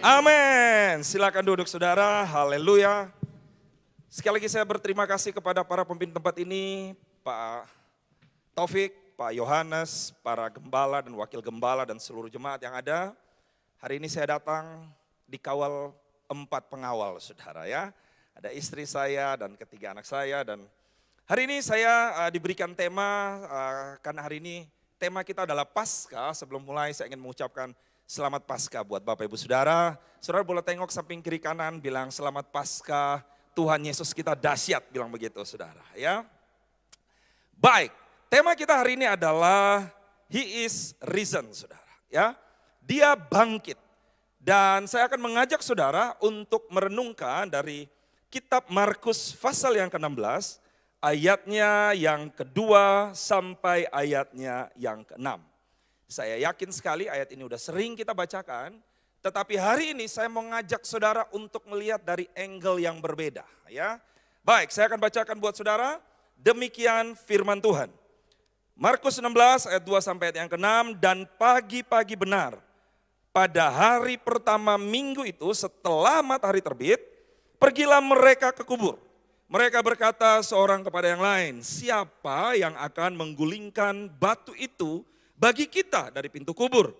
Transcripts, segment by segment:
Amin. Silakan duduk saudara. Haleluya. Sekali lagi saya berterima kasih kepada para pemimpin tempat ini, Pak Taufik, Pak Yohanes, para gembala dan wakil gembala dan seluruh jemaat yang ada. Hari ini saya datang dikawal 4 pengawal saudara ya. Ada istri saya dan ketiga anak saya, dan hari ini saya diberikan tema karena hari ini tema kita adalah Paskah. Sebelum mulai saya ingin mengucapkan selamat Paskah buat Bapak Ibu Saudara. Saudara boleh tengok samping kiri kanan, bilang selamat Paskah, Tuhan Yesus kita dahsyat, bilang begitu saudara ya. Baik, tema kita hari ini adalah He is risen saudara ya. Dia bangkit. Dan saya akan mengajak saudara untuk merenungkan dari kitab Markus pasal yang ke-16, ayatnya yang kedua sampai ayatnya yang ke-6. Saya yakin sekali ayat ini udah sering kita bacakan, tetapi hari ini saya mau ngajak saudara untuk melihat dari angle yang berbeda ya. Baik, saya akan bacakan buat saudara, demikian firman Tuhan. Markus 16 ayat 2 sampai ayat yang ke-6, dan pagi-pagi benar, pada hari pertama minggu itu setelah matahari terbit, pergilah mereka ke kubur. Mereka berkata seorang kepada yang lain, siapa yang akan menggulingkan batu itu bagi kita dari pintu kubur?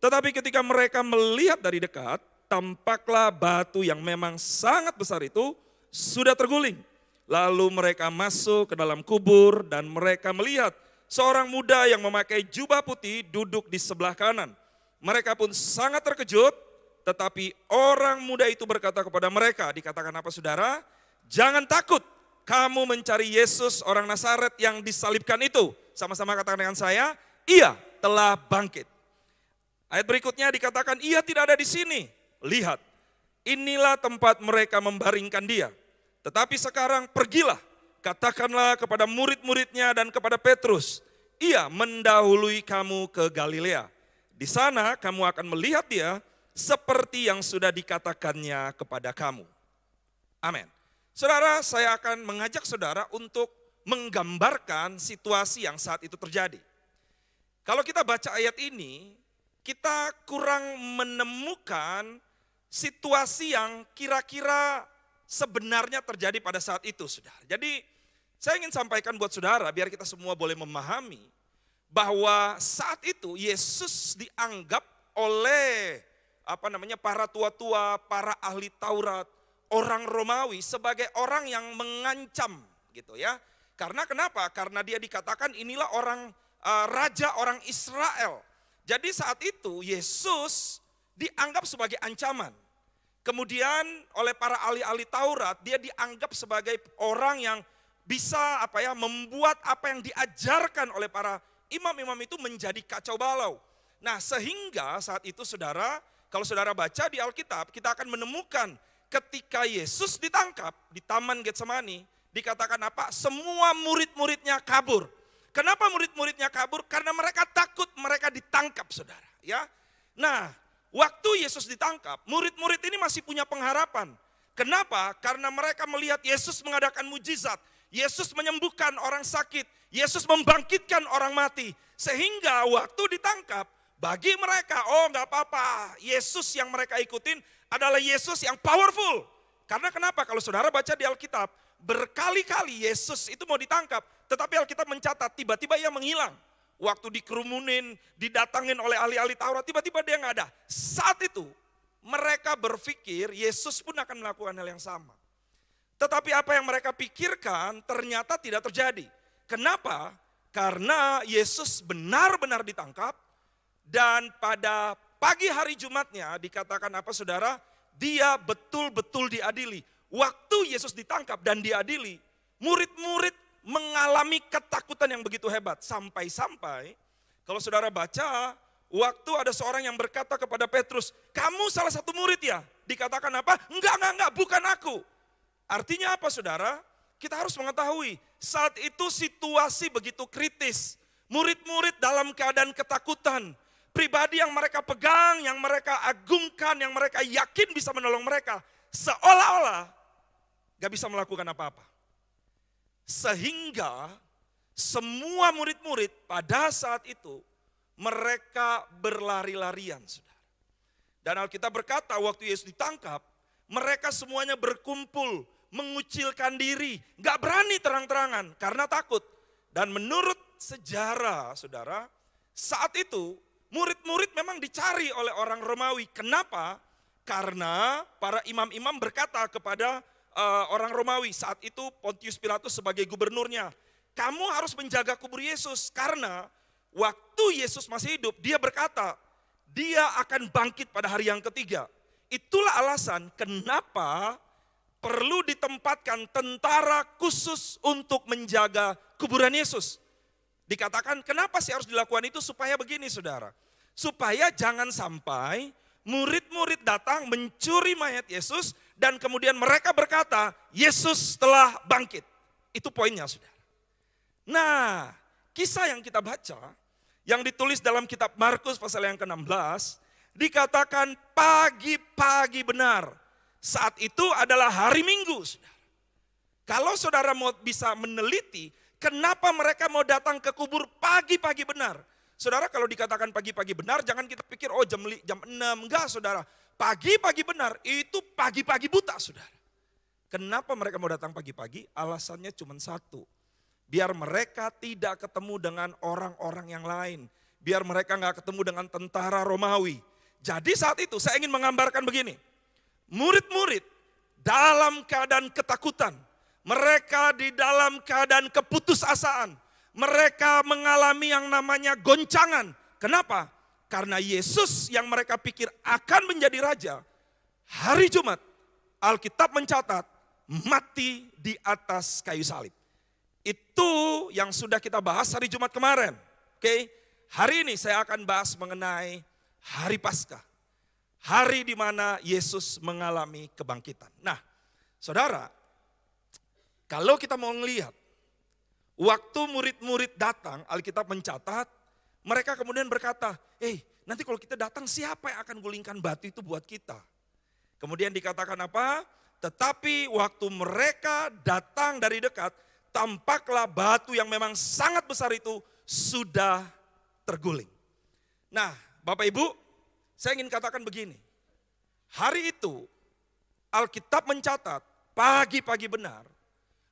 Tetapi ketika mereka melihat dari dekat, tampaklah batu yang memang sangat besar itu sudah terguling. Lalu mereka masuk ke dalam kubur dan mereka melihat seorang muda yang memakai jubah putih duduk di sebelah kanan. Mereka pun sangat terkejut, tetapi orang muda itu berkata kepada mereka, dikatakan apa saudara? Jangan takut, kamu mencari Yesus orang Nazaret yang disalibkan itu. Sama-sama katakan dengan saya, ia telah bangkit. Ayat berikutnya dikatakan ia tidak ada di sini. Lihat, inilah tempat mereka membaringkan dia. Tetapi sekarang pergilah, katakanlah kepada murid-muridnya dan kepada Petrus, ia mendahului kamu ke Galilea. Di sana kamu akan melihat dia seperti yang sudah dikatakannya kepada kamu. Amin. Saudara, saya akan mengajak saudara untuk menggambarkan situasi yang saat itu terjadi. Kalau kita baca ayat ini, kita kurang menemukan situasi yang kira-kira sebenarnya terjadi pada saat itu, saudara. Jadi saya ingin sampaikan buat saudara, biar kita semua boleh memahami, bahwa saat itu Yesus dianggap oleh para tua-tua, para ahli Taurat, orang Romawi sebagai orang yang mengancam gitu ya. Karena kenapa? Karena dia dikatakan inilah orang raja orang Israel. Jadi saat itu Yesus dianggap sebagai ancaman. Kemudian oleh para ahli-ahli Taurat dia dianggap sebagai orang yang bisa membuat apa yang diajarkan oleh para imam-imam itu menjadi kacau balau. Nah, sehingga saat itu saudara, kalau saudara baca di Alkitab, kita akan menemukan ketika Yesus ditangkap di Taman Getsemani, dikatakan apa? Semua murid-muridnya kabur. Kenapa murid-muridnya kabur? Karena mereka takut mereka ditangkap, saudara. Ya, nah, waktu Yesus ditangkap, murid-murid ini masih punya pengharapan. Kenapa? Karena mereka melihat Yesus mengadakan mujizat, Yesus menyembuhkan orang sakit, Yesus membangkitkan orang mati. Sehingga waktu ditangkap, bagi mereka, oh gak apa-apa, Yesus yang mereka ikutin adalah Yesus yang powerful. Karena kenapa? Kalau saudara baca di Alkitab, berkali-kali Yesus itu mau ditangkap, tetapi Alkitab mencatat tiba-tiba ia menghilang. Waktu dikerumunin, didatangin oleh ahli-ahli Taurat, tiba-tiba dia gak ada. Saat itu mereka berpikir Yesus pun akan melakukan hal yang sama. Tetapi apa yang mereka pikirkan ternyata tidak terjadi. Kenapa? Karena Yesus benar-benar ditangkap dan pada pagi hari Jumatnya dikatakan apa saudara? Dia betul-betul diadili. Waktu Yesus ditangkap dan diadili, murid-murid mengalami ketakutan yang begitu hebat. Sampai-sampai kalau saudara baca, waktu ada seorang yang berkata kepada Petrus, kamu salah satu murid ya? Dikatakan apa? Enggak, bukan aku. Artinya apa saudara? Kita harus mengetahui saat itu situasi begitu kritis. Murid-murid dalam keadaan ketakutan. Pribadi yang mereka pegang, yang mereka agungkan, yang mereka yakin bisa menolong mereka. Seolah-olah gak bisa melakukan apa-apa. Sehingga semua murid-murid pada saat itu mereka berlari-larian saudara. Dan Alkitab berkata waktu Yesus ditangkap, mereka semuanya berkumpul, mengucilkan diri, gak berani terang-terangan karena takut. Dan menurut sejarah, saudara, saat itu murid-murid memang dicari oleh orang Romawi. Kenapa? Karena para imam-imam berkata kepada orang Romawi, saat itu Pontius Pilatus sebagai gubernurnya, kamu harus menjaga kubur Yesus karena waktu Yesus masih hidup, dia berkata, dia akan bangkit pada hari yang ketiga. Itulah alasan kenapa perlu ditempatkan tentara khusus untuk menjaga kuburan Yesus. Dikatakan kenapa sih harus dilakukan itu? Supaya begini saudara, supaya jangan sampai murid-murid datang mencuri mayat Yesus dan kemudian mereka berkata, Yesus telah bangkit. Itu poinnya saudara. Nah, kisah yang kita baca, yang ditulis dalam kitab Markus pasal yang ke-16, dikatakan pagi-pagi benar. Saat itu adalah hari Minggu. Saudara. Kalau saudara mau bisa meneliti, kenapa mereka mau datang ke kubur pagi-pagi benar. Saudara kalau dikatakan pagi-pagi benar, jangan kita pikir oh jam 6, enggak saudara. Pagi-pagi benar, itu pagi-pagi buta saudara. Kenapa mereka mau datang pagi-pagi? Alasannya cuma satu. Biar mereka tidak ketemu dengan orang-orang yang lain. Biar mereka gak ketemu dengan tentara Romawi. Jadi saat itu saya ingin menggambarkan begini. Murid-murid dalam keadaan ketakutan. Mereka di dalam keadaan keputusasaan. Mereka mengalami yang namanya goncangan. Kenapa? Karena Yesus yang mereka pikir akan menjadi raja. Hari Jumat, Alkitab mencatat mati di atas kayu salib. Itu yang sudah kita bahas hari Jumat kemarin. Oke, hari ini saya akan bahas mengenai hari Paskah. Hari di mana Yesus mengalami kebangkitan. Nah, saudara, kalau kita mau melihat, waktu murid-murid datang, Alkitab mencatat, mereka kemudian berkata, nanti kalau kita datang siapa yang akan gulingkan batu itu buat kita? Kemudian dikatakan apa? Tetapi waktu mereka datang dari dekat, tampaklah batu yang memang sangat besar itu sudah terguling. Nah, Bapak Ibu, saya ingin katakan begini, hari itu Alkitab mencatat pagi-pagi benar,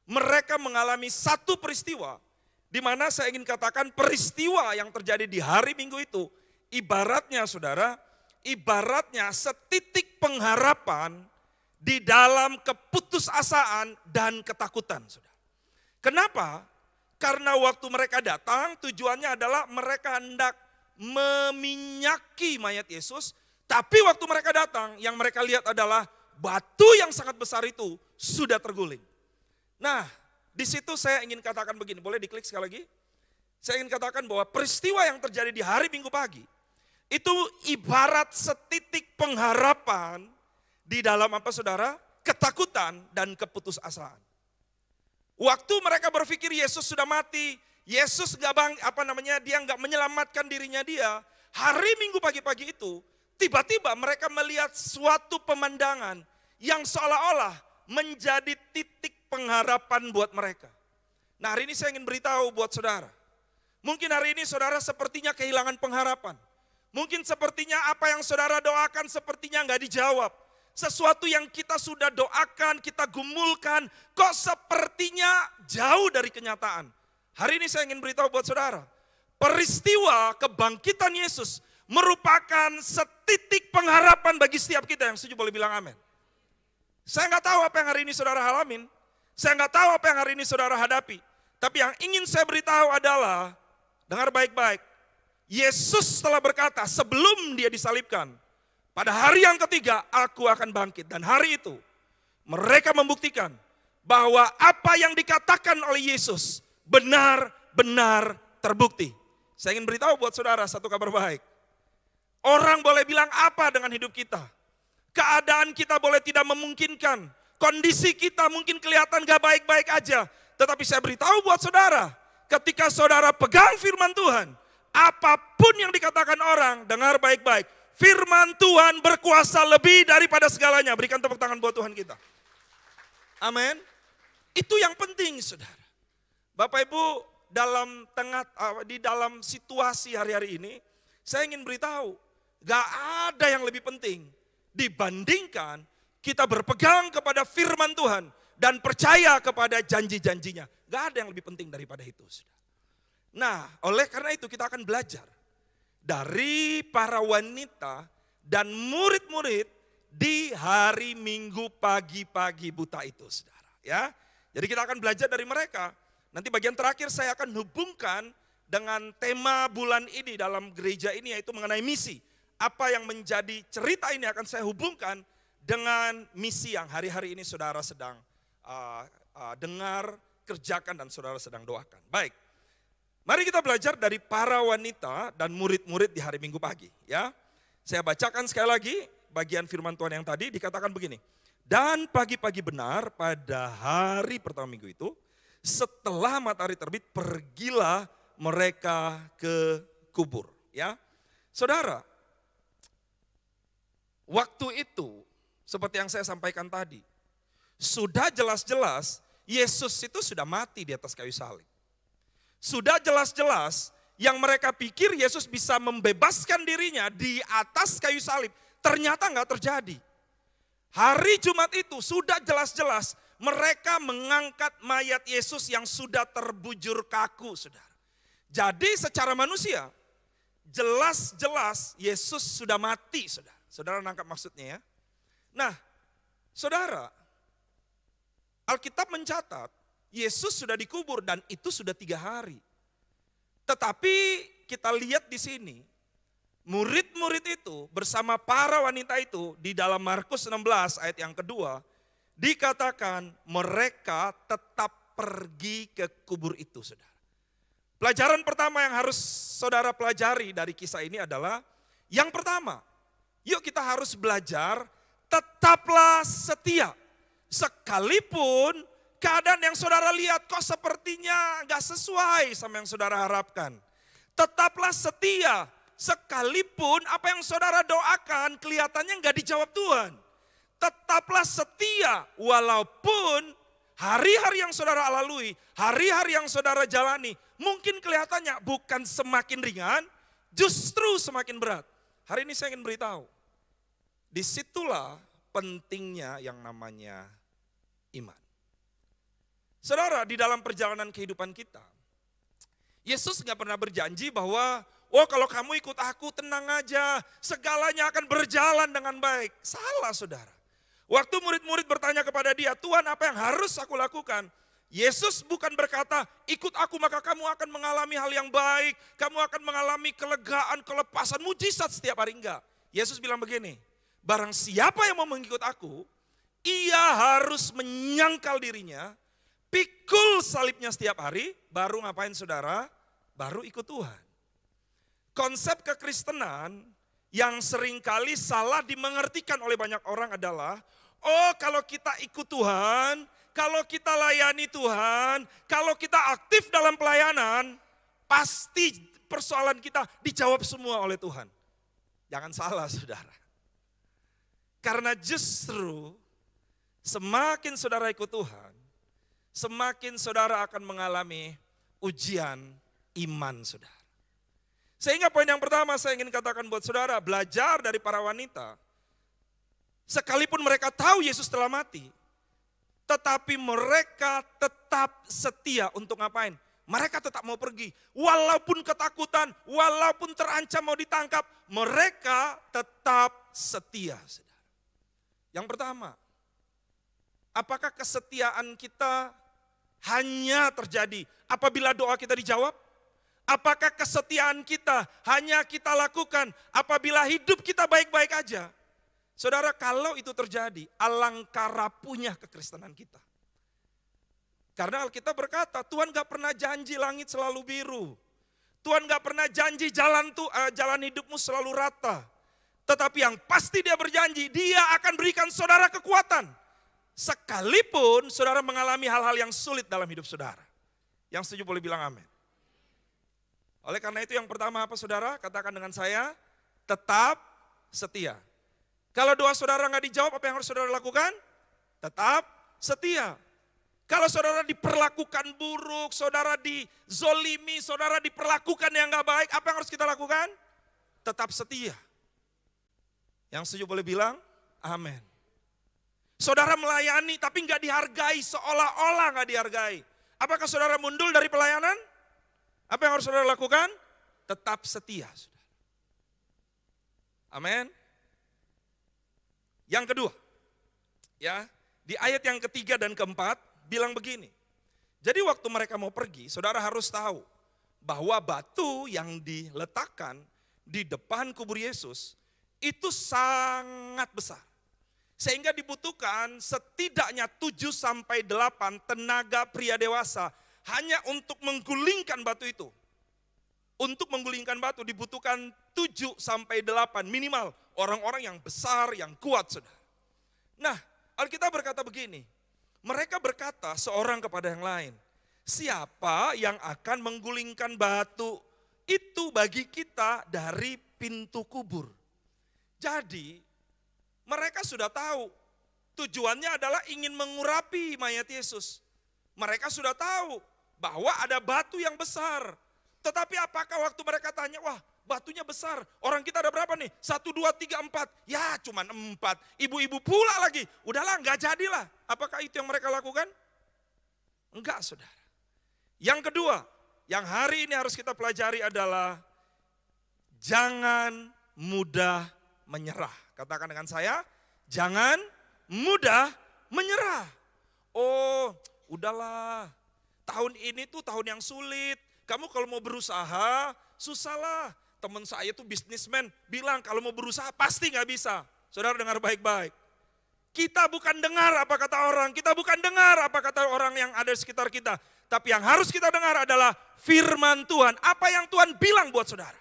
mereka mengalami satu peristiwa, di mana saya ingin katakan peristiwa yang terjadi di hari Minggu itu, ibaratnya saudara, ibaratnya setitik pengharapan di dalam keputusasaan dan ketakutan. Saudara. Kenapa? Karena waktu mereka datang tujuannya adalah mereka hendak meminyaki mayat Yesus, tapi waktu mereka datang yang mereka lihat adalah batu yang sangat besar itu sudah terguling. Nah, di situ saya ingin katakan begini, boleh diklik sekali lagi? Saya ingin katakan bahwa peristiwa yang terjadi di hari Minggu pagi itu ibarat setitik pengharapan di dalam apa saudara? Ketakutan dan keputusasaan. Waktu mereka berpikir Yesus sudah mati, Yesus dia nggak menyelamatkan dirinya dia. Hari Minggu pagi-pagi itu, tiba-tiba mereka melihat suatu pemandangan yang seolah-olah menjadi titik pengharapan buat mereka. Nah hari ini saya ingin beritahu buat saudara. Mungkin hari ini saudara sepertinya kehilangan pengharapan. Mungkin sepertinya apa yang saudara doakan sepertinya nggak dijawab. Sesuatu yang kita sudah doakan, kita gumulkan, kok sepertinya jauh dari kenyataan. Hari ini saya ingin beritahu buat saudara, peristiwa kebangkitan Yesus merupakan setitik pengharapan bagi setiap kita. Yang setuju boleh bilang amin. Saya nggak tahu apa yang hari ini saudara alamin, saya nggak tahu apa yang hari ini saudara hadapi. Tapi yang ingin saya beritahu adalah, dengar baik-baik, Yesus telah berkata sebelum dia disalibkan, pada hari yang ketiga aku akan bangkit. Dan hari itu mereka membuktikan bahwa apa yang dikatakan oleh Yesus benar-benar terbukti. Saya ingin beritahu buat saudara satu kabar baik. Orang boleh bilang apa dengan hidup kita. Keadaan kita boleh tidak memungkinkan. Kondisi kita mungkin kelihatan gak baik-baik aja. Tetapi saya beritahu buat saudara, ketika saudara pegang firman Tuhan, apapun yang dikatakan orang, dengar baik-baik. Firman Tuhan berkuasa lebih daripada segalanya. Berikan tepuk tangan buat Tuhan kita. Amin. Itu yang penting saudara. Bapak Ibu, di dalam situasi hari-hari ini, saya ingin beritahu, Gak ada yang lebih penting dibandingkan kita berpegang kepada firman Tuhan dan percaya kepada janji-janjinya. Gak ada yang lebih penting daripada itu. Nah, oleh karena itu kita akan belajar dari para wanita dan murid-murid di hari Minggu pagi-pagi buta itu, saudara. Ya, jadi kita akan belajar dari mereka. Nanti bagian terakhir saya akan hubungkan dengan tema bulan ini dalam gereja ini, yaitu mengenai misi. Apa yang menjadi cerita ini akan saya hubungkan dengan misi yang hari-hari ini saudara sedang dengar, kerjakan, dan saudara sedang doakan. Baik, mari kita belajar dari para wanita dan murid-murid di hari Minggu pagi. Ya, saya bacakan sekali lagi bagian firman Tuhan yang tadi, dikatakan begini. Dan pagi-pagi benar pada hari pertama minggu itu, setelah matahari terbit, pergilah mereka ke kubur. Ya, saudara, waktu itu seperti yang saya sampaikan tadi, sudah jelas-jelas Yesus itu sudah mati di atas kayu salib. Sudah jelas-jelas yang mereka pikir Yesus bisa membebaskan dirinya di atas kayu salib, ternyata enggak terjadi. Hari Jumat itu sudah jelas-jelas mereka mengangkat mayat Yesus yang sudah terbujur kaku, saudara. Jadi secara manusia, jelas-jelas Yesus sudah mati, saudara. Saudara nangkap maksudnya ya? Nah, saudara, Alkitab mencatat Yesus sudah dikubur dan itu sudah 3 hari. Tetapi kita lihat di sini, murid-murid itu bersama para wanita itu di dalam Markus 16 ayat yang kedua, dikatakan mereka tetap pergi ke kubur itu, saudara. Pelajaran pertama yang harus saudara pelajari dari kisah ini adalah, yang pertama, yuk kita harus belajar tetaplah setia. Sekalipun keadaan yang saudara lihat kok sepertinya gak sesuai sama yang saudara harapkan. Tetaplah setia. Sekalipun apa yang saudara doakan kelihatannya gak dijawab Tuhan. Tetaplah setia walaupun hari-hari yang saudara lalui, hari-hari yang saudara jalani, mungkin kelihatannya bukan semakin ringan, justru semakin berat. Hari ini saya ingin beritahu, disitulah pentingnya yang namanya iman. Saudara, di dalam perjalanan kehidupan kita, Yesus gak pernah berjanji bahwa, oh kalau kamu ikut aku tenang aja, segalanya akan berjalan dengan baik. Salah, saudara. Waktu murid-murid bertanya kepada dia, Tuhan apa yang harus aku lakukan? Yesus bukan berkata, ikut aku maka kamu akan mengalami hal yang baik, kamu akan mengalami kelegaan, kelepasan, mujizat setiap hari. Enggak. Yesus bilang begini, barang siapa yang mau mengikut aku, ia harus menyangkal dirinya, pikul salibnya setiap hari, baru ngapain saudara? Baru ikut Tuhan. Konsep kekristenan yang seringkali salah dimengertikan oleh banyak orang adalah, oh kalau kita ikut Tuhan, kalau kita layani Tuhan, kalau kita aktif dalam pelayanan, pasti persoalan kita dijawab semua oleh Tuhan. Jangan salah, saudara. Karena justru semakin saudara ikut Tuhan, semakin saudara akan mengalami ujian iman saudara. Sehingga poin yang pertama saya ingin katakan buat saudara, belajar dari para wanita. Sekalipun mereka tahu Yesus telah mati, tetapi mereka tetap setia untuk ngapain? Mereka tetap mau pergi. Walaupun ketakutan, walaupun terancam mau ditangkap, mereka tetap setia. Saudara. Yang pertama, apakah kesetiaan kita hanya terjadi apabila doa kita dijawab? Apakah kesetiaan kita hanya kita lakukan apabila hidup kita baik-baik aja? Saudara, kalau itu terjadi, alangkah rapuhnya kekristenan kita. Karena Alkitab berkata, Tuhan gak pernah janji langit selalu biru. Tuhan gak pernah janji jalan hidupmu selalu rata. Tetapi yang pasti dia berjanji, dia akan berikan saudara kekuatan. Sekalipun saudara mengalami hal-hal yang sulit dalam hidup saudara. Yang setuju boleh bilang amin. Oleh karena itu yang pertama apa saudara? Katakan dengan saya, tetap setia. Kalau doa saudara nggak dijawab, apa yang harus saudara lakukan? Tetap setia. Kalau saudara diperlakukan buruk, saudara dizolimi, saudara diperlakukan yang nggak baik, apa yang harus kita lakukan? Tetap setia. Yang setuju boleh bilang, amin. Saudara melayani tapi nggak dihargai, seolah-olah nggak dihargai. Apakah saudara mundur dari pelayanan? Apa yang harus saudara lakukan? Tetap setia, saudara. Amin. Yang kedua, ya, di ayat yang ketiga dan keempat bilang begini. Jadi waktu mereka mau pergi, saudara harus tahu bahwa batu yang diletakkan di depan kubur Yesus itu sangat besar. Sehingga dibutuhkan setidaknya 7-8 tenaga pria dewasa hanya untuk menggulingkan batu itu. Untuk menggulingkan batu dibutuhkan 7-8 minimal orang-orang yang besar, yang kuat, saudara. Nah, Alkitab berkata begini, mereka berkata seorang kepada yang lain, siapa yang akan menggulingkan batu itu bagi kita dari pintu kubur. Jadi mereka sudah tahu tujuannya adalah ingin mengurapi mayat Yesus. Mereka sudah tahu bahwa ada batu yang besar. Tetapi apakah waktu mereka tanya, wah batunya besar, orang kita ada berapa nih? 1, 2, 3, 4, ya cuman 4. Ibu-ibu pula lagi, udahlah nggak jadilah. Apakah itu yang mereka lakukan? Enggak, saudara. Yang kedua, yang hari ini harus kita pelajari adalah jangan mudah menyerah. Katakan dengan saya, jangan mudah menyerah. Oh, udahlah. Tahun ini tuh tahun yang sulit. Kamu kalau mau berusaha, susahlah. Teman saya tuh bisnismen bilang kalau mau berusaha pasti gak bisa. Saudara dengar baik-baik. Kita bukan dengar apa kata orang, kita bukan dengar apa kata orang yang ada di sekitar kita. Tapi yang harus kita dengar adalah firman Tuhan. Apa yang Tuhan bilang buat saudara.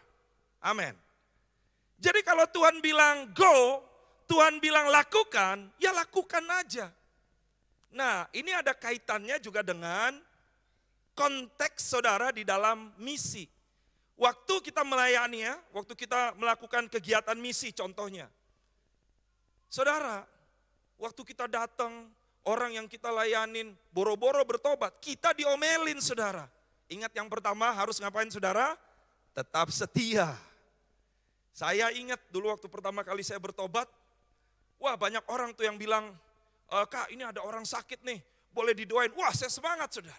Amin. Jadi kalau Tuhan bilang go, Tuhan bilang lakukan, ya lakukan aja. Nah, ini ada kaitannya juga dengan konteks saudara di dalam misi. Waktu kita melayani ya, waktu kita melakukan kegiatan misi contohnya. Saudara, waktu kita datang, orang yang kita layanin boro-boro bertobat, kita diomelin saudara. Ingat yang pertama harus ngapain saudara? Tetap setia. Saya ingat dulu waktu pertama kali saya bertobat, wah banyak orang tuh yang bilang, Kak ini ada orang sakit nih, boleh didoain. Wah saya semangat saudara.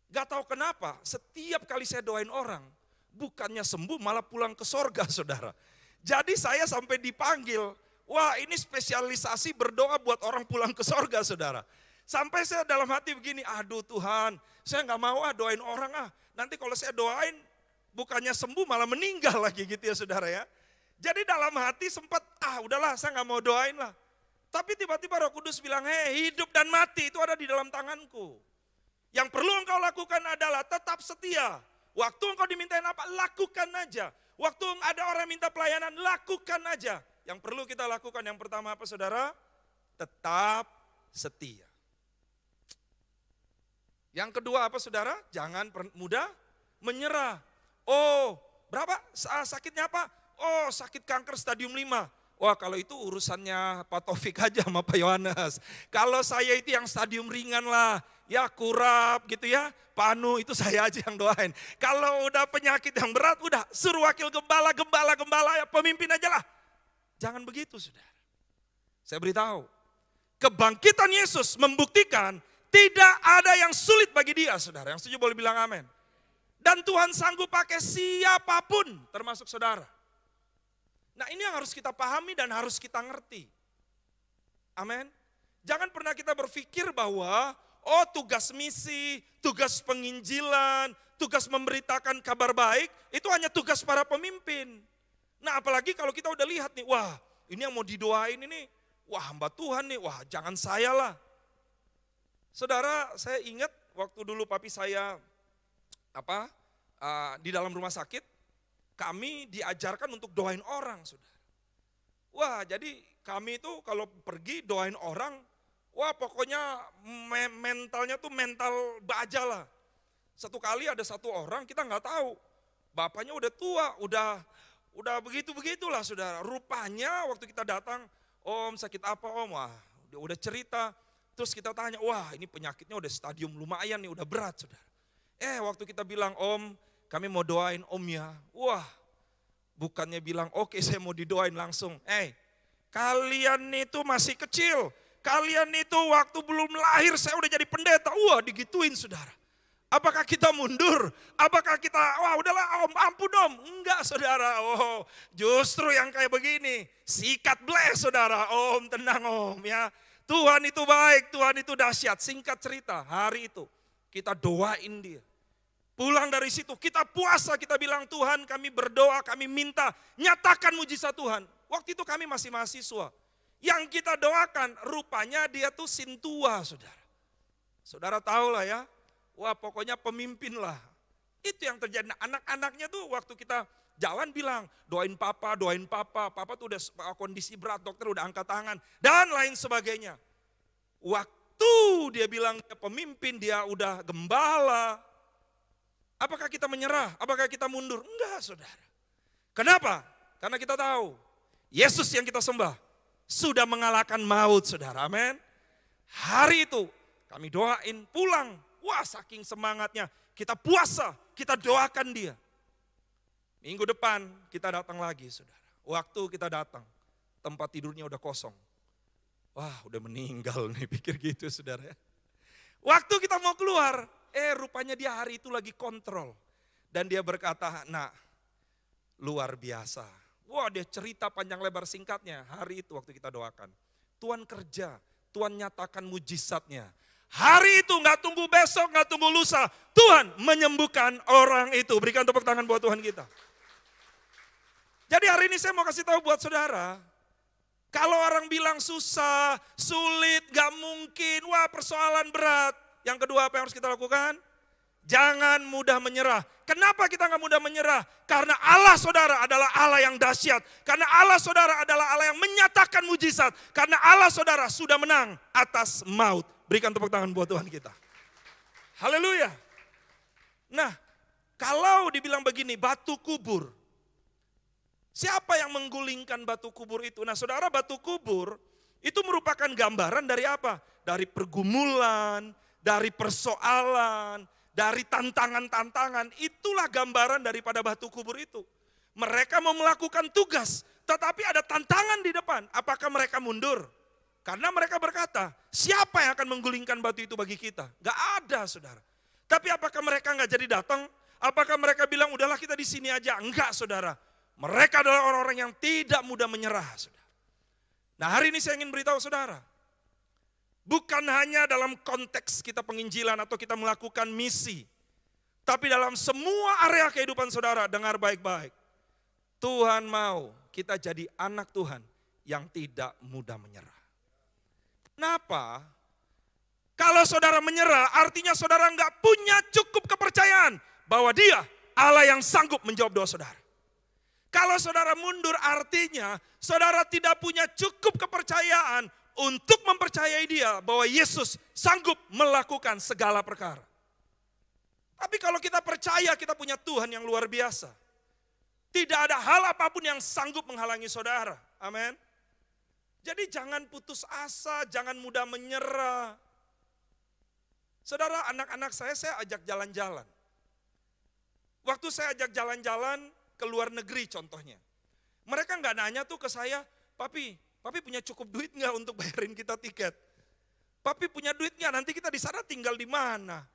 Gak tahu kenapa, setiap kali saya doain orang, bukannya sembuh malah pulang ke sorga saudara. Jadi saya sampai dipanggil, wah ini spesialisasi berdoa buat orang pulang ke sorga saudara. Sampai saya dalam hati begini, aduh Tuhan, saya gak mau doain orang nanti kalau saya doain, bukannya sembuh malah meninggal lagi gitu ya saudara ya. Jadi dalam hati sempat, udahlah saya gak mau doain lah. Tapi tiba-tiba Roh Kudus bilang, hidup dan mati itu ada di dalam tanganku. Yang perlu engkau lakukan adalah tetap setia. Waktu engkau dimintain apa, lakukan aja. Waktu ada orang minta pelayanan, lakukan aja. Yang perlu kita lakukan yang pertama apa saudara? Tetap setia. Yang kedua apa saudara? Jangan mudah menyerah. Oh, berapa? Sakitnya apa? Oh, sakit kanker stadium 5. Wah, kalau itu urusannya Pak Taufik aja sama Pak Yohanes. Kalau saya itu yang stadium ringan lah, ya kurap gitu ya. Panu itu saya aja yang doain. Kalau udah penyakit yang berat, udah suruh wakil gembala ya pemimpin aja lah. Jangan begitu, saudara. Saya beritahu, kebangkitan Yesus membuktikan tidak ada yang sulit bagi dia, saudara. Yang setuju boleh bilang amin. Dan Tuhan sanggup pakai siapapun termasuk saudara. Nah ini yang harus kita pahami dan harus kita ngerti. Amin. Jangan pernah kita berpikir bahwa tugas misi, tugas penginjilan, tugas memberitakan kabar baik itu hanya tugas para pemimpin. Nah apalagi kalau kita udah lihat nih, wah ini yang mau didoain ini, wah hamba Tuhan nih, wah jangan saya lah. Saudara saya ingat waktu dulu papi saya di dalam rumah sakit, kami diajarkan untuk doain orang, saudara. Wah, jadi kami itu kalau pergi doain orang, wah pokoknya mentalnya tuh mental baja lah. Satu kali ada satu orang kita nggak tahu, bapaknya udah tua, udah begitu-begitulah saudara. Rupanya waktu kita datang, om sakit apa om? Wah, udah cerita. Terus kita tanya, wah ini penyakitnya udah stadium lumayan nih, udah berat saudara. Waktu kita bilang om, kami mau doain om ya. Wah, Bukannya bilang, oke saya mau didoain langsung. Kalian itu masih kecil. Kalian itu waktu belum lahir saya udah jadi pendeta. Wah, digituin saudara. Apakah kita mundur? Apakah kita, wah udahlah om, ampun om. Enggak saudara, justru yang kayak begini. Sikat bless saudara, om tenang om ya. Tuhan itu baik, Tuhan itu dahsyat. Singkat cerita, hari itu kita doain dia. Pulang dari situ, kita puasa, kita bilang Tuhan kami berdoa, kami minta, nyatakan mujizat Tuhan. Waktu itu kami masih mahasiswa. Yang kita doakan, rupanya dia tuh sintua saudara. Saudara tahu lah ya, wah pokoknya pemimpin lah. Itu yang terjadi. Nah, anak-anaknya tuh waktu kita jalan bilang, doain papa, papa tuh udah kondisi berat, dokter udah angkat tangan, dan lain sebagainya. Waktu dia bilang dia pemimpin, dia udah gembala. Apakah kita menyerah? Apakah kita mundur? Enggak saudara. Kenapa? Karena kita tahu, Yesus yang kita sembah, sudah mengalahkan maut saudara, amin. Hari itu kami doain pulang, wah saking semangatnya, kita puasa, kita doakan dia. Minggu depan kita datang lagi saudara. Waktu kita datang, tempat tidurnya udah kosong. Wah udah meninggal nih, pikir gitu saudara ya. Waktu kita mau keluar, rupanya dia hari itu lagi kontrol. Dan dia berkata, nak luar biasa. Wah dia cerita panjang lebar singkatnya, hari itu waktu kita doakan. Tuhan kerja, Tuhan nyatakan mujizatnya. Hari itu gak tunggu besok, gak tunggu lusa. Tuhan menyembuhkan orang itu. Berikan tepuk tangan buat Tuhan kita. Jadi hari ini saya mau kasih tahu buat saudara. Kalau orang bilang susah, sulit, gak mungkin, wah persoalan berat. Yang kedua apa yang harus kita lakukan? Jangan mudah menyerah. Kenapa kita gak mudah menyerah? Karena Allah saudara adalah Allah yang dahsyat. Karena Allah saudara adalah Allah yang menyatakan mujizat. Karena Allah saudara sudah menang atas maut. Berikan tepuk tangan buat Tuhan kita. Haleluya. Nah, kalau dibilang begini, batu kubur. Siapa yang menggulingkan batu kubur itu? Nah saudara, batu kubur itu merupakan gambaran dari apa? Dari pergumulan, dari persoalan, dari tantangan-tantangan. Itulah gambaran daripada batu kubur itu. Mereka mau melakukan tugas, tetapi ada tantangan di depan. Apakah mereka mundur? Karena mereka berkata, siapa yang akan menggulingkan batu itu bagi kita? Gak ada saudara. Tapi apakah mereka gak jadi datang? Apakah mereka bilang udahlah kita di sini aja? Enggak saudara. Mereka adalah orang-orang yang tidak mudah menyerah saudara. Nah hari ini saya ingin beritahu saudara. Bukan hanya dalam konteks kita penginjilan atau kita melakukan misi. Tapi dalam semua area kehidupan saudara, dengar baik-baik. Tuhan mau kita jadi anak Tuhan yang tidak mudah menyerah. Kenapa? Kalau saudara menyerah, artinya saudara nggak punya cukup kepercayaan bahwa dia Allah yang sanggup menjawab doa saudara. Kalau saudara mundur, artinya saudara tidak punya cukup kepercayaan untuk mempercayai dia bahwa Yesus sanggup melakukan segala perkara. Tapi kalau kita percaya kita punya Tuhan yang luar biasa, tidak ada hal apapun yang sanggup menghalangi saudara. Amin. Jadi jangan putus asa, jangan mudah menyerah. Saudara, anak-anak saya ajak jalan-jalan. Waktu saya ajak jalan-jalan ke luar negeri contohnya. Mereka nggak nanya tuh ke saya, Papi punya cukup duit nggak untuk bayarin kita tiket? Papi punya duit nggak? Nanti kita di sana tinggal di mana?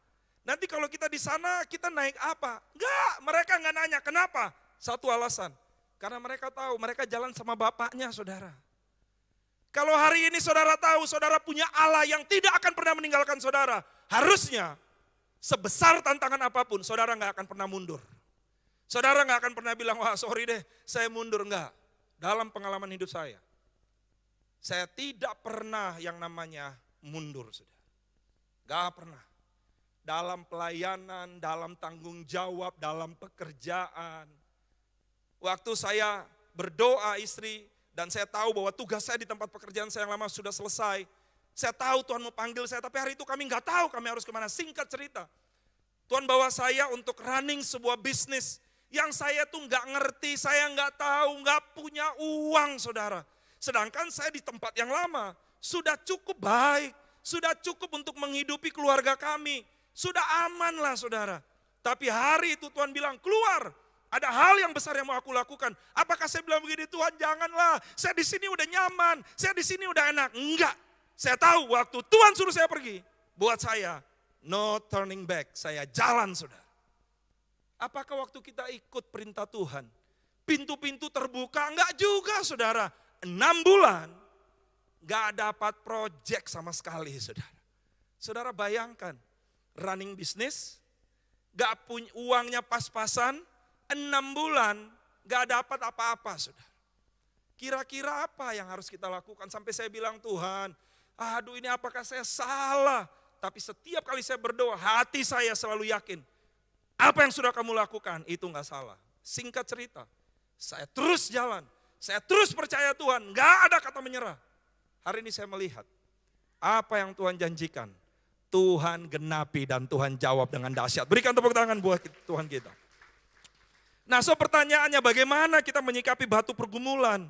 Nanti kalau kita di sana kita naik apa? Enggak, mereka nggak nanya. Kenapa? Satu alasan, karena mereka tahu mereka jalan sama bapaknya saudara. Kalau hari ini saudara tahu saudara punya Allah yang tidak akan pernah meninggalkan saudara, harusnya sebesar tantangan apapun saudara nggak akan pernah mundur. Saudara nggak akan pernah bilang, wah sorry deh saya mundur, enggak. Dalam pengalaman hidup saya tidak pernah yang namanya mundur saudara. Gak pernah. Dalam pelayanan, dalam tanggung jawab, dalam pekerjaan. Waktu saya berdoa istri, dan saya tahu bahwa tugas saya di tempat pekerjaan saya yang lama sudah selesai. Saya tahu Tuhan mau panggil saya, tapi hari itu kami nggak tahu kami harus kemana. Singkat cerita, Tuhan bawa saya untuk running sebuah bisnis yang saya tuh nggak ngerti, saya nggak tahu, nggak punya uang saudara. Sedangkan saya di tempat yang lama sudah cukup baik, sudah cukup untuk menghidupi keluarga kami, sudah aman lah saudara. Tapi hari itu Tuhan bilang keluar, Ada hal yang besar yang mau aku lakukan. Apakah saya bilang begini, Tuhan janganlah, saya di sini udah nyaman, saya di sini udah enak. Enggak, saya tahu waktu Tuhan suruh saya pergi, buat saya no turning back, saya jalan saudara. Apakah waktu kita ikut perintah Tuhan, pintu-pintu terbuka? Enggak juga saudara, 6 bulan enggak dapat project sama sekali saudara. Saudara bayangkan, running bisnis, enggak punya uangnya pas-pasan, 6 bulan gak dapat apa-apa saudara. Kira-kira apa yang harus kita lakukan? Sampai saya bilang, Tuhan, aduh ini apakah saya salah? Tapi setiap kali saya berdoa, hati saya selalu yakin, apa yang sudah kamu lakukan itu gak salah. Singkat cerita, saya terus jalan, saya terus percaya Tuhan, gak ada kata menyerah. Hari ini saya melihat, apa yang Tuhan janjikan, Tuhan genapi dan Tuhan jawab dengan dahsyat. Berikan tepuk tangan buat Tuhan kita. Nah, so pertanyaannya bagaimana kita menyikapi batu pergumulan,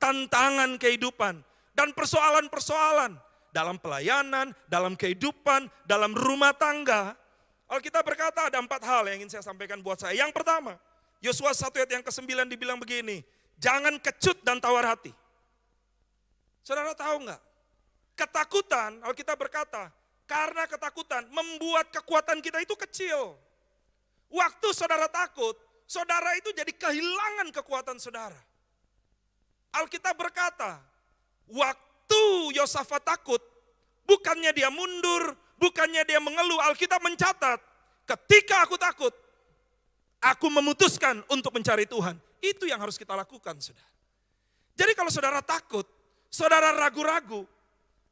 tantangan kehidupan, dan persoalan-persoalan dalam pelayanan, dalam kehidupan, dalam rumah tangga. Alkitab berkata ada 4 hal yang ingin saya sampaikan buat saya. Yang pertama, Yosua 1 ayat yang ke-9 dibilang begini, jangan kecut dan tawar hati. Saudara tahu enggak? Ketakutan, Alkitab berkata, karena ketakutan membuat kekuatan kita itu kecil. Waktu saudara takut, saudara itu jadi kehilangan kekuatan saudara. Alkitab berkata, waktu Yosafat takut, bukannya dia mundur, bukannya dia mengeluh. Alkitab mencatat, ketika aku takut, aku memutuskan untuk mencari Tuhan. Itu yang harus kita lakukan, saudara. Jadi kalau saudara takut, saudara ragu-ragu,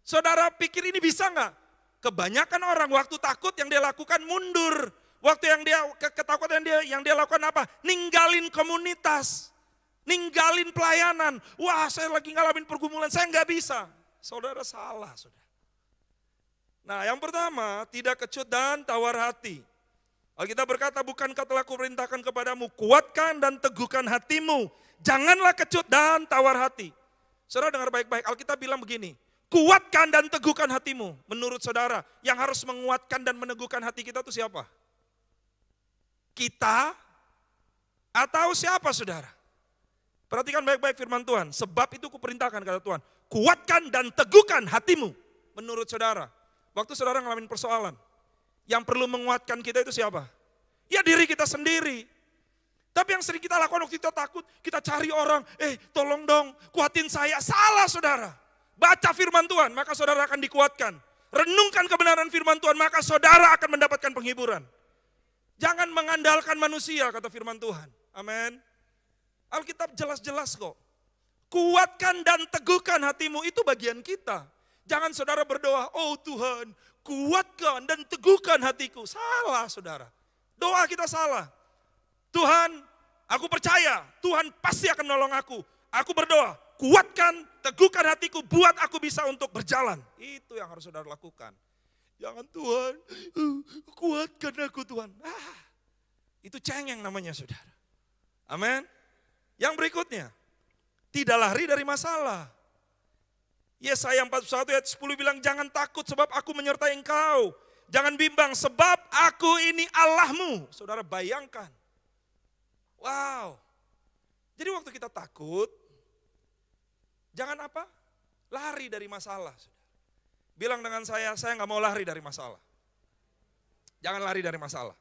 saudara pikir ini bisa enggak? Kebanyakan orang waktu takut yang dia lakukan mundur. Waktu yang dia ketakutan yang dia lakukan apa? Ninggalin komunitas, ninggalin pelayanan. Wah, saya lagi ngalamin pergumulan, saya nggak bisa. Saudara salah, saudara. Nah, yang pertama, tidak kecut dan tawar hati. Alkitab berkata, bukankah telah kuperintahkan kepadamu, kuatkan dan teguhkan hatimu. Janganlah kecut dan tawar hati. Saudara dengar baik-baik, Alkitab bilang begini, kuatkan dan teguhkan hatimu. Menurut saudara, yang harus menguatkan dan meneguhkan hati kita itu siapa? Kita atau siapa saudara? Perhatikan baik-baik firman Tuhan. Sebab itu kuperintahkan kata Tuhan. Kuatkan dan teguhkan hatimu. Menurut saudara. Waktu saudara ngalamin persoalan. Yang perlu menguatkan kita itu siapa? Ya diri kita sendiri. Tapi yang sering kita lakukan waktu kita takut. Kita cari orang. Tolong dong kuatin saya. Salah saudara. Baca firman Tuhan maka saudara akan dikuatkan. Renungkan kebenaran firman Tuhan maka saudara akan mendapatkan penghiburan. Jangan mengandalkan manusia, kata firman Tuhan. Amin. Alkitab jelas-jelas kok. Kuatkan dan teguhkan hatimu, itu bagian kita. Jangan saudara berdoa, oh Tuhan, kuatkan dan teguhkan hatiku. Salah saudara. Doa kita salah. Tuhan, aku percaya, Tuhan pasti akan menolong aku. Aku berdoa, kuatkan, teguhkan hatiku, buat aku bisa untuk berjalan. Itu yang harus saudara lakukan. Jangan Tuhan, kuatkan aku Tuhan. Itu cengeng namanya saudara. Amin. Yang berikutnya, tidak lari dari masalah. Yesaya 41 ayat 10 bilang, jangan takut sebab aku menyertai engkau. Jangan bimbang sebab aku ini Allahmu. Saudara bayangkan. Wow. Jadi waktu kita takut, jangan apa? Lari dari masalah. Bilang dengan saya nggak mau lari dari masalah. Jangan lari dari masalah.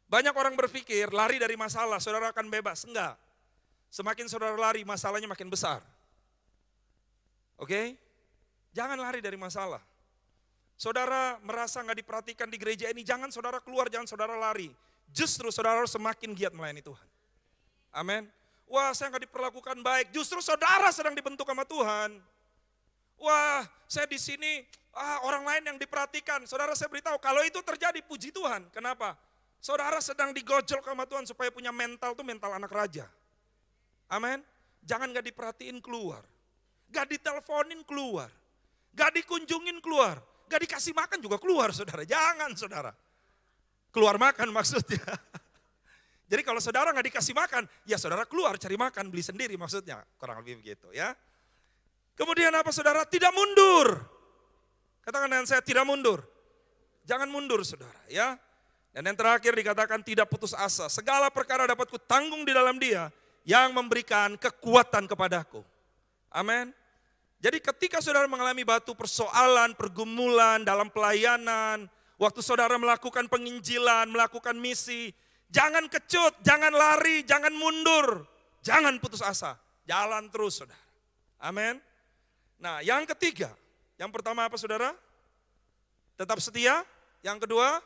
Banyak orang berpikir lari dari masalah, saudara akan bebas. Enggak. Semakin saudara lari, masalahnya makin besar. Oke? Jangan lari dari masalah. Saudara merasa nggak diperhatikan di gereja ini, jangan saudara keluar, jangan saudara lari. Justru saudara harus semakin giat melayani Tuhan. Amin. Wah, saya nggak diperlakukan baik. Justru saudara sedang dibentuk sama Tuhan. Wah, saya di sini, orang lain yang diperhatikan. Saudara saya beritahu, kalau itu terjadi puji Tuhan. Kenapa? Saudara sedang digojol sama Tuhan supaya punya mental tuh mental anak raja. Amin. Jangan gak diperhatiin keluar. Gak diteleponin keluar. Gak dikunjungin keluar. Gak dikasih makan juga keluar saudara. Jangan saudara. Keluar makan maksudnya. Jadi kalau saudara gak dikasih makan, ya saudara keluar cari makan, beli sendiri maksudnya. Kurang lebih begitu ya. Kemudian apa saudara? Tidak mundur. Katakan dengan saya, tidak mundur. Jangan mundur saudara ya. Dan yang terakhir dikatakan tidak putus asa. Segala perkara dapat kutanggung di dalam Dia yang memberikan kekuatan kepadaku. Amin. Jadi ketika saudara mengalami batu persoalan, pergumulan dalam pelayanan, waktu saudara melakukan penginjilan, melakukan misi, jangan kecut, jangan lari, jangan mundur, jangan putus asa. Jalan terus saudara. Amin. Nah yang ketiga, yang pertama apa saudara? Tetap setia. Yang kedua,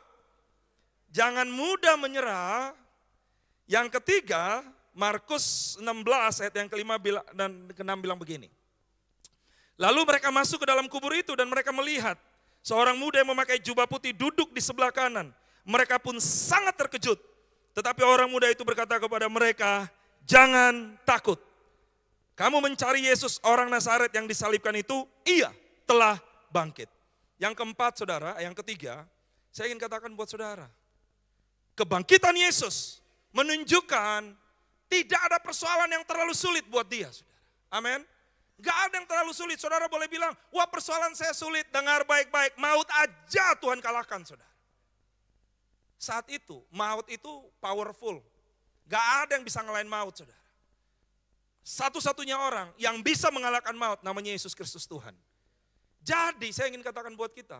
jangan mudah menyerah. Yang ketiga, Markus 16 ayat yang kelima dan keenam bilang begini. Lalu mereka masuk ke dalam kubur itu dan mereka melihat seorang muda yang memakai jubah putih duduk di sebelah kanan. Mereka pun sangat terkejut. Tetapi orang muda itu berkata kepada mereka, jangan takut. Kamu mencari Yesus orang Nazaret yang disalibkan itu, ia telah bangkit. Yang keempat saudara, yang ketiga, saya ingin katakan buat saudara. Kebangkitan Yesus menunjukkan tidak ada persoalan yang terlalu sulit buat dia. Saudara. Amin. Gak ada yang terlalu sulit. Saudara boleh bilang, wah persoalan saya sulit. Dengar baik-baik, maut aja Tuhan kalahkan saudara. Saat itu, maut itu powerful. Gak ada yang bisa ngelain maut saudara. Satu-satunya orang yang bisa mengalahkan maut namanya Yesus Kristus Tuhan. Jadi saya ingin katakan buat kita,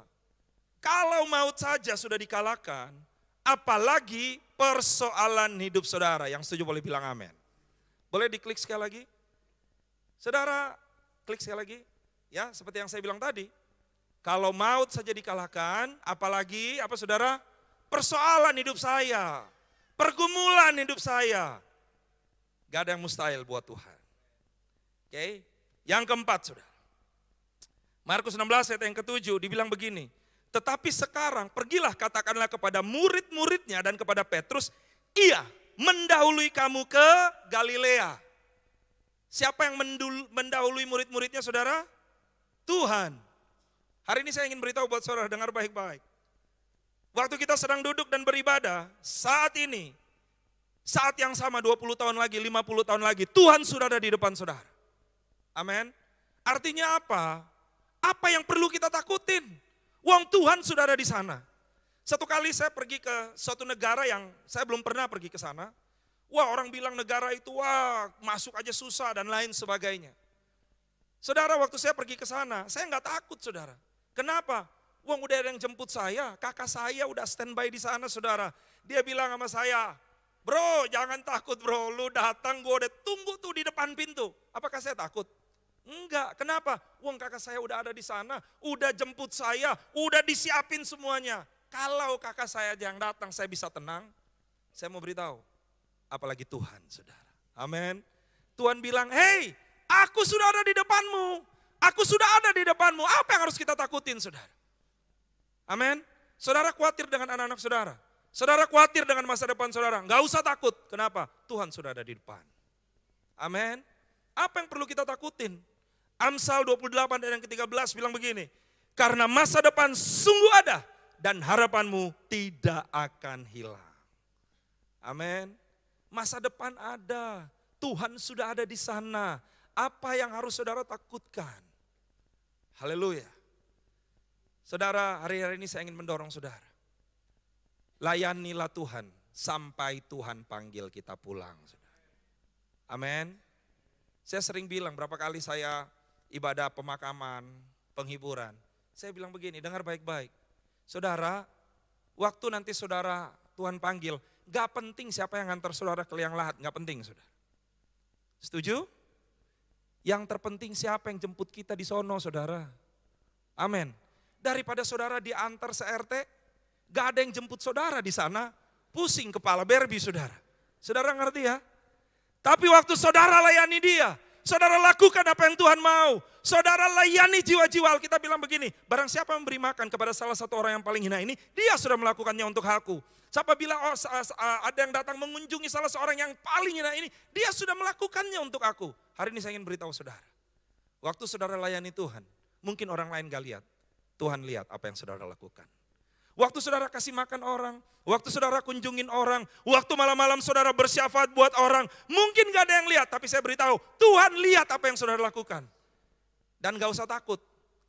kalau maut saja sudah dikalahkan, apalagi persoalan hidup saudara. Yang setuju boleh bilang amin. Boleh diklik sekali lagi? Saudara, klik sekali lagi. Ya, seperti yang saya bilang tadi. Kalau maut saja dikalahkan, apalagi apa saudara? Persoalan hidup saya. Pergumulan hidup saya. Gak ada yang mustahil buat Tuhan. Oke, yang keempat saudara. Markus 16 ayat yang ke-7 dibilang begini. Tetapi sekarang pergilah katakanlah kepada murid-muridnya dan kepada Petrus, ia mendahului kamu ke Galilea. Siapa yang mendahului murid-muridnya saudara? Tuhan. Hari ini saya ingin beritahu buat saudara, dengar baik-baik. Waktu kita sedang duduk dan beribadah, saat ini, saat yang sama 20 tahun lagi, 50 tahun lagi, Tuhan sudah ada di depan saudara. Amin. Artinya apa? Apa yang perlu kita takutin? Wong Tuhan sudah ada di sana. Satu kali saya pergi ke suatu negara yang saya belum pernah pergi ke sana. Wah orang bilang negara itu wah masuk aja susah dan lain sebagainya. Saudara waktu saya pergi ke sana, saya nggak takut saudara. Kenapa? Wong udah ada yang jemput saya, kakak saya udah standby di sana saudara. Dia bilang sama saya, bro jangan takut bro, lu datang gue udah tunggu tuh di depan pintu. Apakah saya takut? Enggak, kenapa? Wong kakak saya udah ada di sana, udah jemput saya, udah disiapin semuanya. Kalau kakak saya yang datang saya bisa tenang, saya mau beritahu. Apalagi Tuhan saudara. Amin. Tuhan bilang, hey aku sudah ada di depanmu. Aku sudah ada di depanmu. Apa yang harus kita takutin saudara? Amin. Saudara khawatir dengan anak-anak saudara. Saudara khawatir dengan masa depan saudara. Enggak usah takut. Kenapa? Tuhan sudah ada di depan. Amin. Apa yang perlu kita takutin? Amsal 28 ayat yang ke-13 bilang begini. Karena masa depan sungguh ada dan harapanmu tidak akan hilang. Amin. Masa depan ada. Tuhan sudah ada di sana. Apa yang harus saudara takutkan? Haleluya. Saudara, hari-hari ini saya ingin mendorong saudara. Layanilah Tuhan sampai Tuhan panggil kita pulang. Saudara. Amin. Saya sering bilang berapa kali saya ibadah pemakaman, penghiburan. Saya bilang begini, dengar baik-baik. Saudara, waktu nanti saudara Tuhan panggil, gak penting siapa yang ngantar saudara ke liang lahat, gak penting saudara. Setuju? Yang terpenting siapa yang jemput kita di sono saudara. Amin. Daripada saudara diantar se-RT, gak ada yang jemput saudara di sana, pusing kepala berbi saudara. Saudara ngerti ya? Tapi waktu saudara layani dia, saudara lakukan apa yang Tuhan mau. Saudara layani jiwa-jiwa. Kita bilang begini, barang siapa memberi makan kepada salah satu orang yang paling hina ini, dia sudah melakukannya untuk aku. Siapa bilang ada yang datang mengunjungi salah seorang yang paling hina ini, dia sudah melakukannya untuk aku. Hari ini saya ingin beritahu saudara. Waktu saudara layani Tuhan, mungkin orang lain gak lihat. Tuhan lihat apa yang saudara lakukan. Waktu saudara kasih makan orang, waktu saudara kunjungin orang, waktu malam-malam saudara bersyafaat buat orang, mungkin gak ada yang lihat, tapi saya beritahu, Tuhan lihat apa yang saudara lakukan. Dan gak usah takut,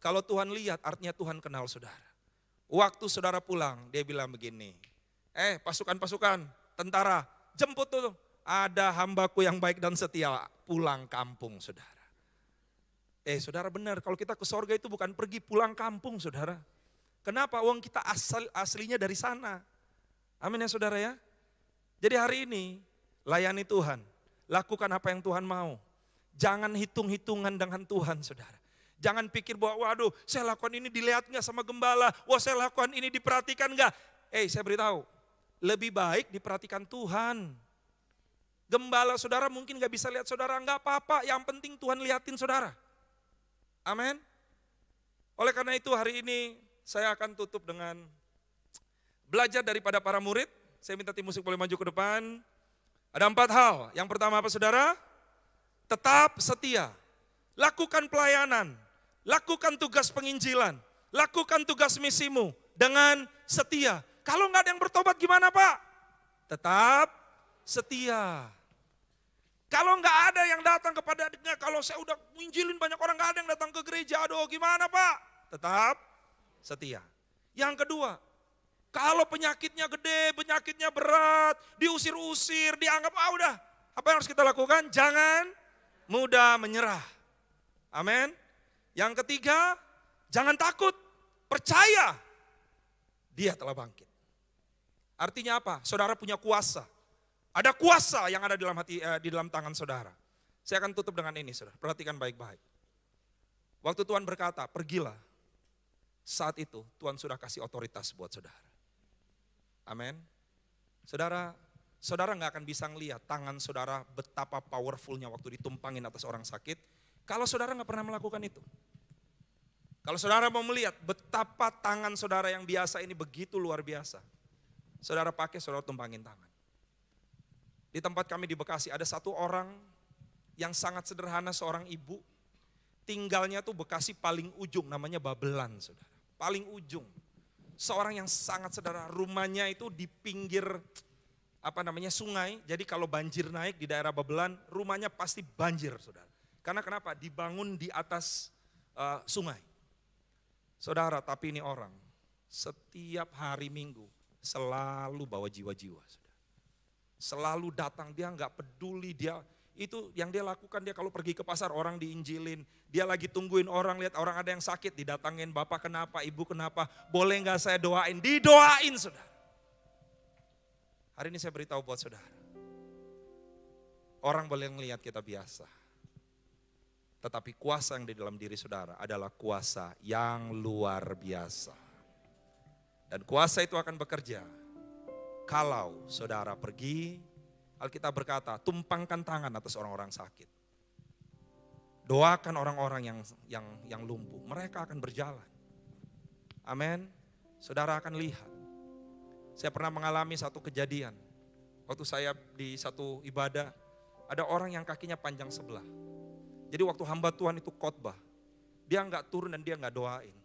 kalau Tuhan lihat artinya Tuhan kenal saudara. Waktu saudara pulang, dia bilang begini, Pasukan-pasukan, tentara, jemput tuh. Ada hambaku yang baik dan setia, pulang kampung saudara. Saudara benar, kalau kita ke sorga itu bukan pergi pulang kampung saudara. Kenapa? Uang kita aslinya dari sana. Amin ya saudara ya. Jadi hari ini, layani Tuhan. Lakukan apa yang Tuhan mau. Jangan hitung-hitungan dengan Tuhan saudara. Jangan pikir bahwa waduh saya lakukan ini dilihat gak sama gembala. Wah saya lakukan ini diperhatikan gak. Saya beritahu, lebih baik diperhatikan Tuhan. Gembala saudara mungkin gak bisa lihat saudara, gak apa-apa. Yang penting Tuhan lihatin saudara. Amin. Oleh karena itu hari ini saya akan tutup dengan belajar daripada para murid. Saya minta tim musik boleh maju ke depan. Ada 4 hal. Yang pertama apa saudara? Tetap setia. Lakukan pelayanan. Lakukan tugas penginjilan. Lakukan tugas misimu dengan setia. Kalau nggak ada yang bertobat gimana Pak? Tetap setia. Kalau nggak ada yang datang kepadanya, kalau saya udah menginjilin banyak orang nggak ada yang datang ke gereja, aduh gimana Pak? Tetap setia. Yang kedua, kalau penyakitnya gede, penyakitnya berat, diusir-usir, dianggap udah. Apa yang harus kita lakukan? Jangan mudah menyerah. Amin. Yang ketiga, jangan takut, percaya dia telah bangkit. Artinya apa? Saudara punya kuasa. Ada kuasa yang ada di dalam tangan saudara. Saya akan tutup dengan ini saudara, perhatikan baik-baik. Waktu Tuhan berkata, pergilah. Saat itu Tuhan sudah kasih otoritas buat saudara. Amin. Saudara nggak akan bisa ngelihat tangan saudara betapa powerfulnya waktu ditumpangin atas orang sakit. Kalau saudara nggak pernah melakukan itu. Kalau saudara mau melihat betapa tangan saudara yang biasa ini begitu luar biasa. Saudara pakai, saudara tumpangin tangan. Di tempat kami di Bekasi ada satu orang yang sangat sederhana, seorang ibu. Tinggalnya tuh Bekasi paling ujung, namanya Babelan saudara. Paling ujung. Seorang yang sangat sederhana, rumahnya itu di pinggir sungai. Jadi kalau banjir naik di daerah Babelan, rumahnya pasti banjir saudara. Karena kenapa? Dibangun di atas sungai. Saudara, tapi ini orang setiap hari Minggu selalu bawa jiwa-jiwa saudara. Selalu datang, dia nggak peduli, dia itu yang dia lakukan. Dia kalau pergi ke pasar orang diinjilin, dia lagi tungguin orang, lihat orang ada yang sakit didatangin, bapak kenapa, ibu kenapa, boleh nggak saya doain, didoain saudara. Hari ini saya beritahu buat saudara, orang boleh ngelihat kita biasa, tetapi kuasa yang di dalam diri saudara adalah kuasa yang luar biasa. Dan kuasa itu akan bekerja kalau saudara pergi. Alkitab berkata, tumpangkan tangan atas orang-orang sakit. Doakan orang-orang yang lumpuh, mereka akan berjalan. Amin. Saudara akan lihat. Saya pernah mengalami satu kejadian. Waktu saya di satu ibadah, ada orang yang kakinya panjang sebelah. Jadi waktu hamba Tuhan itu khotbah, dia nggak turun dan dia nggak doain.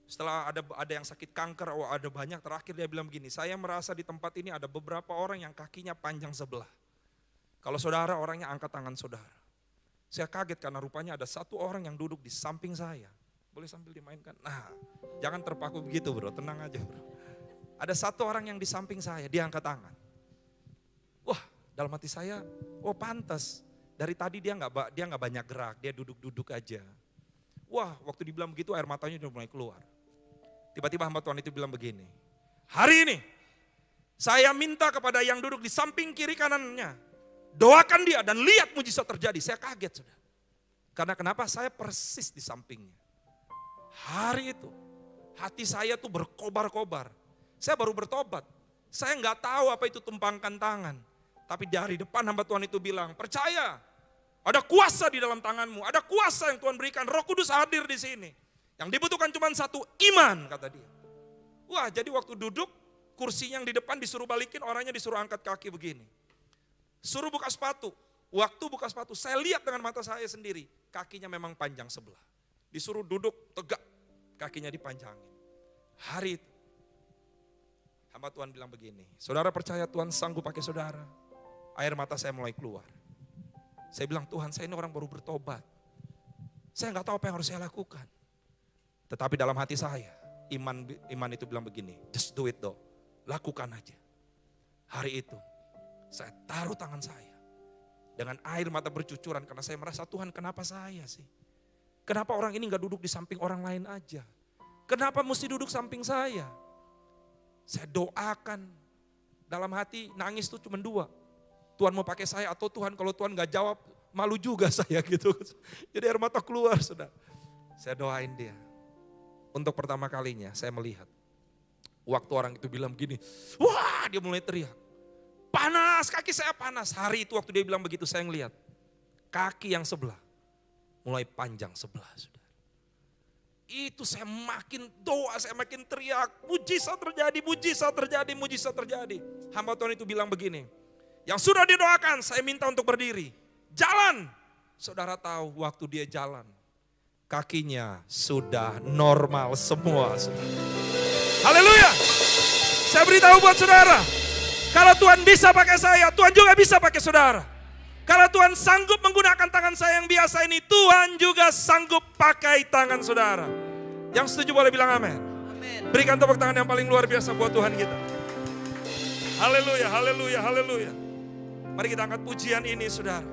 Setelah ada yang sakit kanker, ada banyak, terakhir dia bilang begini, saya merasa di tempat ini ada beberapa orang yang kakinya panjang sebelah. Kalau saudara orangnya angkat tangan saudara. Saya kaget karena rupanya ada satu orang yang duduk di samping saya. Boleh sambil dimainkan? Nah, jangan terpaku begitu bro, tenang aja bro. Ada satu orang yang di samping saya, dia angkat tangan. Wah, dalam hati saya, oh pantas. Dari tadi dia nggak banyak gerak, dia duduk-duduk aja. Wah, waktu dibilang begitu air matanya udah mulai keluar. Tiba-tiba hamba Tuhan itu bilang begini, hari ini saya minta kepada yang duduk di samping kiri kanannya, doakan dia dan lihat mujizat terjadi. Saya kaget sudah. Karena kenapa? Saya persis di sampingnya. Hari itu hati saya tuh berkobar-kobar. Saya baru bertobat. Saya nggak tahu apa itu tumpangkan tangan. Tapi dari depan hamba Tuhan itu bilang, percaya. Ada kuasa di dalam tanganmu, ada kuasa yang Tuhan berikan, Roh Kudus hadir di sini. Yang dibutuhkan cuma satu, iman kata dia. Wah, jadi waktu duduk, kursi yang di depan disuruh balikin, orangnya disuruh angkat kaki begini. Suruh buka sepatu, waktu buka sepatu, saya lihat dengan mata saya sendiri, kakinya memang panjang sebelah. Disuruh duduk tegak, kakinya dipanjangin. Hari itu, hamba Tuhan bilang begini, saudara percaya Tuhan sanggup pakai saudara? Air mata saya mulai keluar. Saya bilang, Tuhan saya ini orang baru bertobat. Saya nggak tahu apa yang harus saya lakukan. Tetapi dalam hati saya, iman itu bilang begini, just do it though. Lakukan aja. Hari itu saya taruh tangan saya dengan air mata bercucuran karena saya merasa, Tuhan kenapa saya sih? Kenapa orang ini gak duduk di samping orang lain aja? Kenapa mesti duduk samping saya? Saya doakan dalam hati, nangis tuh cuma dua. Tuhan mau pakai saya atau Tuhan kalau Tuhan gak jawab malu juga saya gitu. Jadi air mata keluar saudara. Saya doain dia. Untuk pertama kalinya saya melihat. Waktu orang itu bilang begini, wah dia mulai teriak. Panas, kaki saya panas. Hari itu waktu dia bilang begitu saya ngelihat. Kaki yang sebelah mulai panjang sebelah saudara. Itu saya makin doa, saya makin teriak. Mujizat terjadi, mujizat terjadi, mujizat terjadi. Hamba Tuhan itu bilang begini. Yang sudah didoakan saya minta untuk berdiri. Jalan. Saudara tahu waktu dia jalan. Kakinya sudah normal semua. Haleluya. Saya beritahu buat saudara. Kalau Tuhan bisa pakai saya, Tuhan juga bisa pakai saudara. Kalau Tuhan sanggup menggunakan tangan saya yang biasa ini, Tuhan juga sanggup pakai tangan saudara. Yang setuju boleh bilang amin. Berikan tepuk tangan yang paling luar biasa buat Tuhan kita. Haleluya, haleluya, haleluya. Mari kita angkat pujian ini saudara.